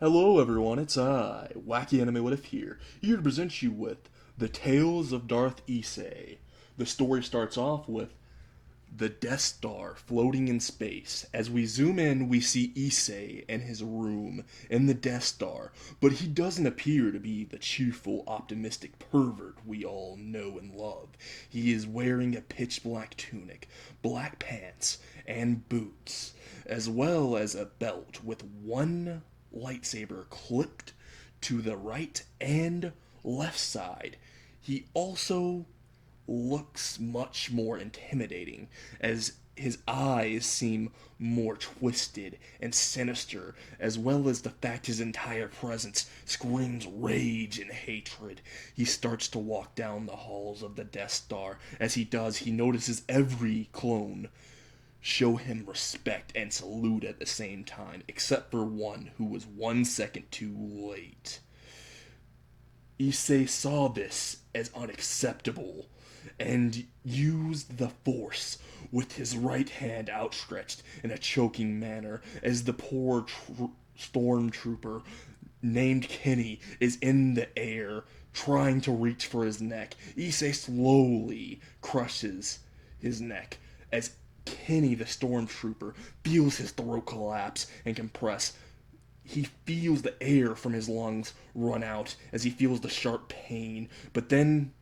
Hello everyone, it's I, Wacky Anime What If here to present you with The Tales of Darth Issei. The story starts off with the Death Star floating in space. As we zoom in, we see Issei in his room in the Death Star, but he doesn't appear to be the cheerful, optimistic pervert we all know and love. He is wearing a pitch black tunic, black pants, and boots, as well as a belt with one lightsaber clipped to the right and left side. He also looks much more intimidating as his eyes seem more twisted and sinister, as well as the fact his entire presence screams rage and hatred. He starts to walk down the halls of the Death Star. As he does, he notices every clone show him respect and salute at the same time, except for one who was 1 second too late. Issei saw this as unacceptable and used the Force with his right hand outstretched in a choking manner as the poor stormtrooper named Kenny is in the air trying to reach for his neck. Issei slowly crushes his neck as Kenny, the stormtrooper, feels his throat collapse and compress. He feels the air from his lungs run out as he feels the sharp pain. But then,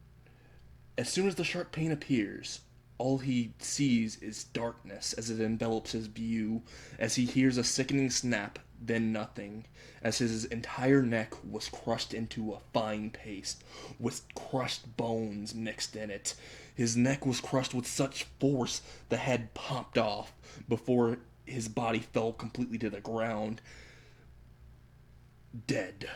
as soon as the sharp pain appears, all he sees is darkness as it envelops his view, as he hears a sickening snap, then nothing, as his entire neck was crushed into a fine paste, with crushed bones mixed in it. His neck was crushed with such force the head popped off before his body fell completely to the ground, dead.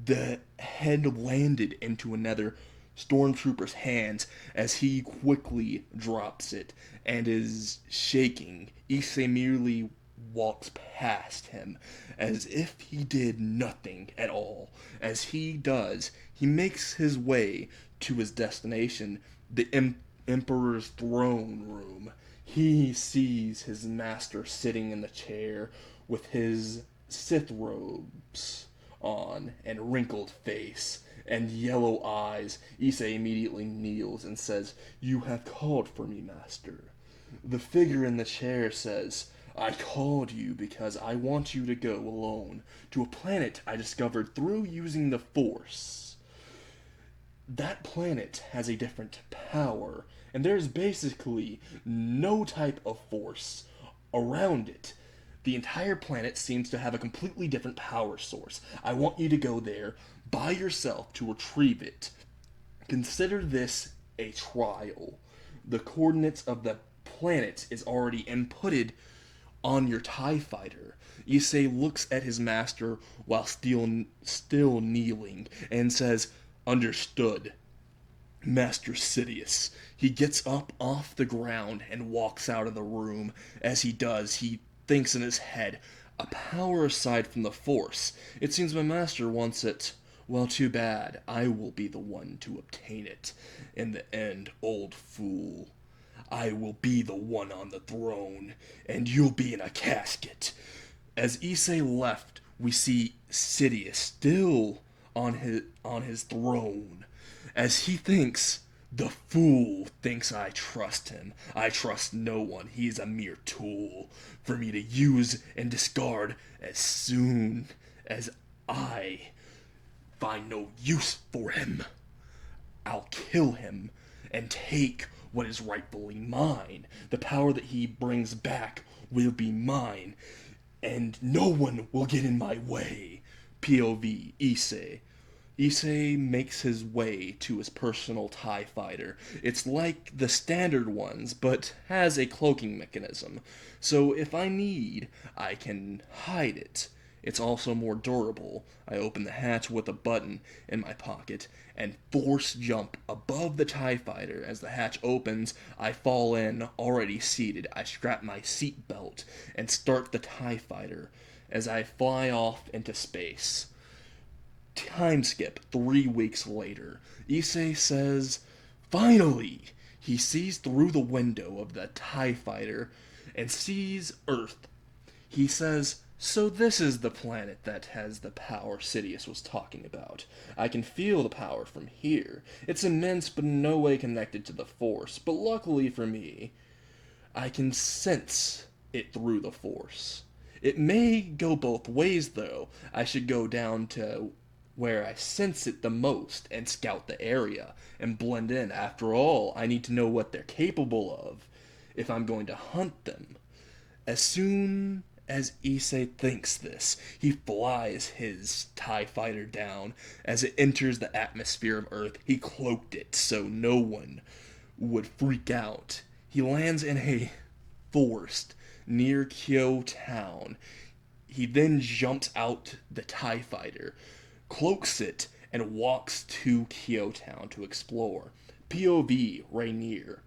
The head landed into another stormtrooper's hands as he quickly drops it and is shaking. Issei merely walks past him as if he did nothing at all. As he does, he makes his way to his destination, the Emperor's throne room. He sees his master sitting in the chair with his Sith robes on and wrinkled face and yellow eyes. Issei immediately kneels and says, "You have called for me, master." The figure in the chair says, "I called you because I want you to go alone to a planet I discovered through using the Force. That planet has a different power, and there's basically no type of Force around it. The entire planet seems to have a completely different power source. I want you to go there by yourself to retrieve it. Consider this a trial. The coordinates of the planet is already inputted on your TIE fighter." Issei looks at his master while still kneeling and says, "Understood, Master Sidious." He gets up off the ground and walks out of the room. As he does, he thinks in his head, "A power aside from the Force. It seems my master wants it. Well, too bad. I will be the one to obtain it. In the end, old fool, I will be the one on the throne, and you'll be in a casket." As Issei left, we see Sidious still on his throne, as he thinks, "The fool thinks I trust him. I trust no one. He is a mere tool for me to use and discard as soon as I find no use for him. I'll kill him and take what is rightfully mine. The power that he brings back will be mine, and no one will get in my way." POV Issei. Issei makes his way to his personal TIE fighter. It's like the standard ones, but has a cloaking mechanism. So if I need, I can hide it. It's also more durable. I open the hatch with a button in my pocket and force jump above the TIE fighter. As the hatch opens, I fall in, already seated. I strap my seat belt and start the TIE fighter as I fly off into space. Time skip 3 weeks later. Issei says, "Finally!" He sees through the window of the TIE fighter and sees Earth. He says, So this is the planet that has the power Sidious was talking about. I can feel the power from here. It's immense but in no way connected to the Force, but luckily for me, I can sense it through the Force. It may go both ways though. I should go down to where I sense it the most and scout the area and blend in. After all, I need to know what they're capable of if I'm going to hunt them. As soon as Issei thinks this, he flies his TIE fighter down. As it enters the atmosphere of Earth, he cloaked it so no one would freak out. He lands in a forest near Kyo Town. He then jumps out the TIE fighter, cloaks it, and walks to Kyo Town to explore. POV Rineer.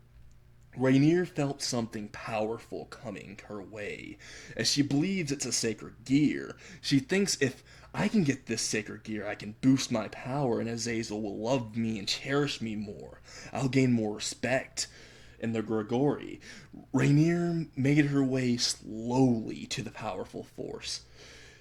Rineer felt something powerful coming her way. As she believes it's a sacred gear, she thinks if I can get this sacred gear, I can boost my power and Azazel will love me and cherish me more. I'll gain more respect in the Grigori. Rineer made her way slowly to the powerful force.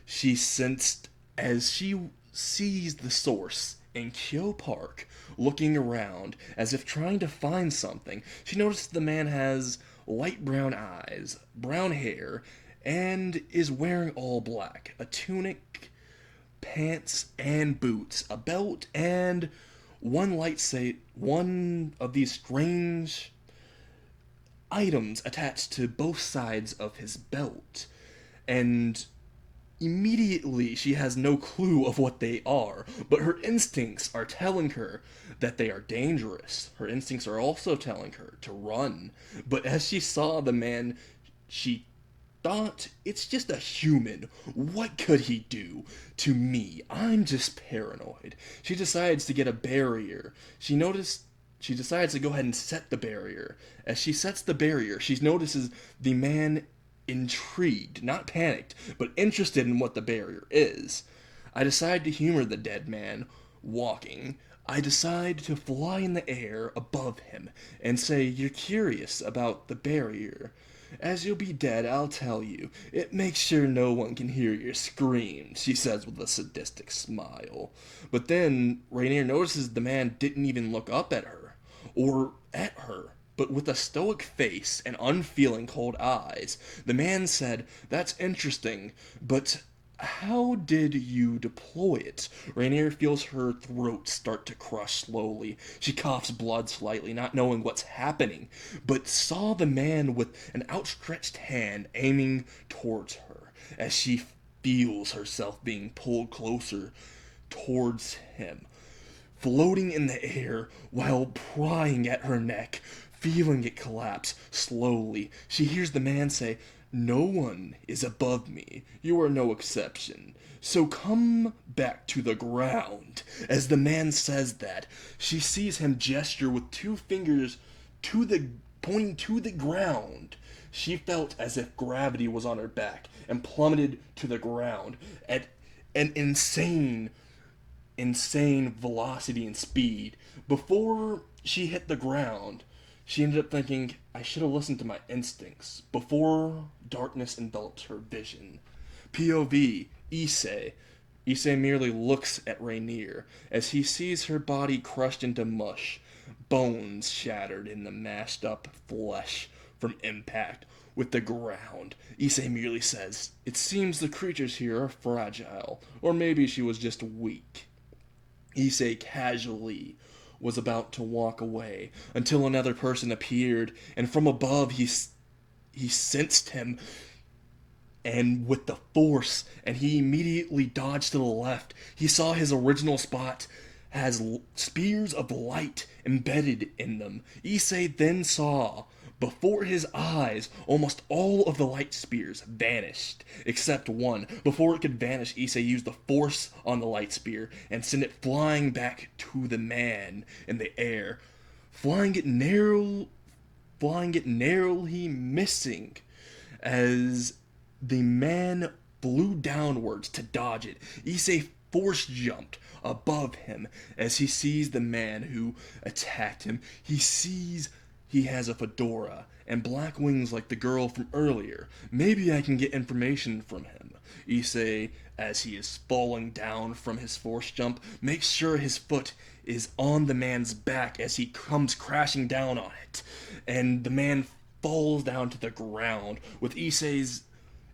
She sensed as she sees the source in Kyo Park, looking around as if trying to find something. She noticed the man has light brown eyes, brown hair, and is wearing all black. A tunic, pants, and boots, a belt, and one of these strange items attached to both sides of his belt. And immediately, she has no clue of what they are, but her instincts are telling her that they are dangerous. Her instincts are also telling her to run. But as she saw the man, she thought, it's just a human. What could he do to me? I'm just paranoid. She decides to get a barrier. She decides to go ahead and set the barrier. As she sets the barrier, she notices the man intrigued, not panicked, but interested in what the barrier is. I decide to humor the dead man walking. I decide to fly in the air above him and say, "You're curious about the barrier. As you'll be dead, I'll tell you. It makes sure no one can hear your screams," she says with a sadistic smile. But then Rineer notices the man didn't even look up at her, or at her, but with a stoic face and unfeeling cold eyes. The man said, "That's interesting, but how did you deploy it?" Rineer feels her throat start to crush slowly. She coughs blood slightly, not knowing what's happening, but saw the man with an outstretched hand aiming towards her as she feels herself being pulled closer towards him, floating in the air while prying at her neck. Feeling it collapse slowly, she hears the man say, "No one is above me. You are no exception. So come back to the ground." As the man says that, she sees him gesture with two fingers pointing to the ground. She felt as if gravity was on her back and plummeted to the ground at an insane velocity and speed. Before she hit the ground, she ended up thinking, "I should have listened to my instincts," before darkness enveloped her vision. POV Issei. Issei merely looks at Rineer as he sees her body crushed into mush, bones shattered in the mashed up flesh from impact with the ground. Issei merely says, "It seems the creatures here are fragile, or maybe she was just weak." Issei casually was about to walk away until another person appeared, and from above he sensed him and with the force, and he immediately dodged to the left. He saw his original spot has spears of light embedded in them. Issei then saw before his eyes almost all of the light spears vanished except one. Before it could vanish, Issei used the force on the light spear and sent it flying back to the man in the air, flying it narrowly missing as the man flew downwards to dodge it. Issei force jumped above him as he sees the man who attacked him. He sees he has a fedora and black wings like the girl from earlier. Maybe I can get information from him. Issei, as he is falling down from his force jump, makes sure his foot is on the man's back as he comes crashing down on it. And the man falls down to the ground with Issei's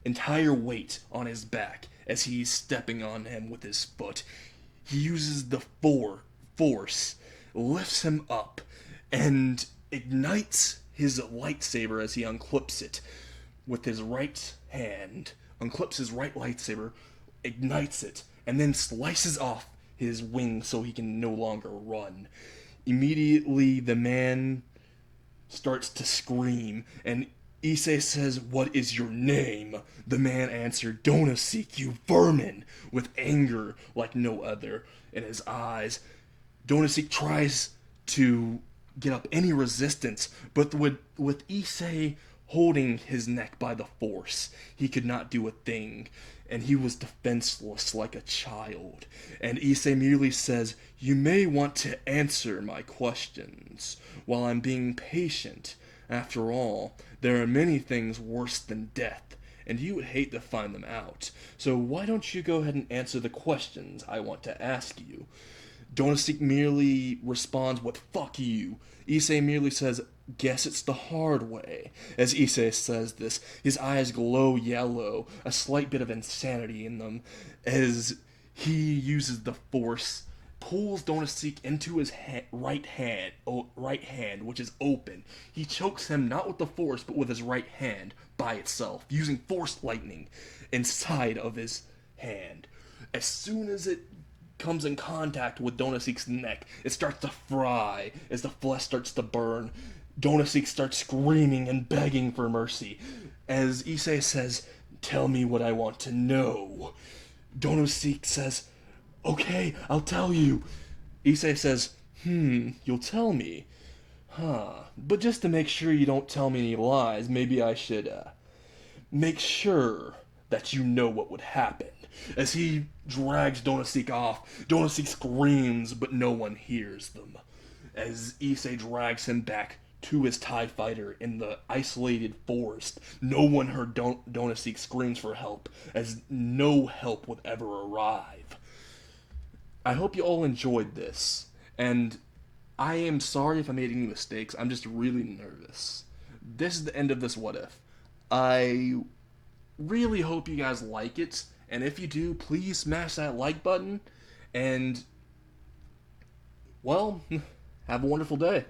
entire weight on his back as he's stepping on him with his foot. He uses the force, lifts him up, and ignites his lightsaber as he unclips it with his right hand, unclips his right lightsaber, ignites it, and then slices off his wing so he can no longer run. Immediately, the man starts to scream, and Issei says, "What is your name?" The man answered, "Dona seek you vermin," with anger like no other in his eyes. Dona seek tries to get up any resistance, but with Issei holding his neck by the force, he could not do a thing, and he was defenseless like a child. And Issei merely says, "You may want to answer my questions while I'm being patient. After all, there are many things worse than death, and you would hate to find them out. So why don't you go ahead and answer the questions I want to ask you?" Donasik merely responds with "fuck you." Issei merely says, "Guess it's the hard way." As Issei says this, his eyes glow yellow, a slight bit of insanity in them, as he uses the force, pulls Donasik into his right hand, which is open. He chokes him not with the force, but with his right hand by itself, using force lightning inside of his hand. As soon as it comes in contact with Donasik's neck, it starts to fry as the flesh starts to burn. Donasik starts screaming and begging for mercy. As Issei says, "Tell me what I want to know." Donasik says, "Okay, I'll tell you." Issei says, "You'll tell me? Huh. But just to make sure you don't tell me any lies, maybe I should, make sure that you know what would happen." As he drags Donasik off, Donasik screams, but no one hears them. As Issei drags him back to his TIE fighter in the isolated forest, no one heard Donasik screams for help, as no help would ever arrive. I hope you all enjoyed this, and I am sorry if I made any mistakes. I'm just really nervous. This is the end of this What If. I really hope you guys like it, and if you do, please smash that like button, and, well, have a wonderful day.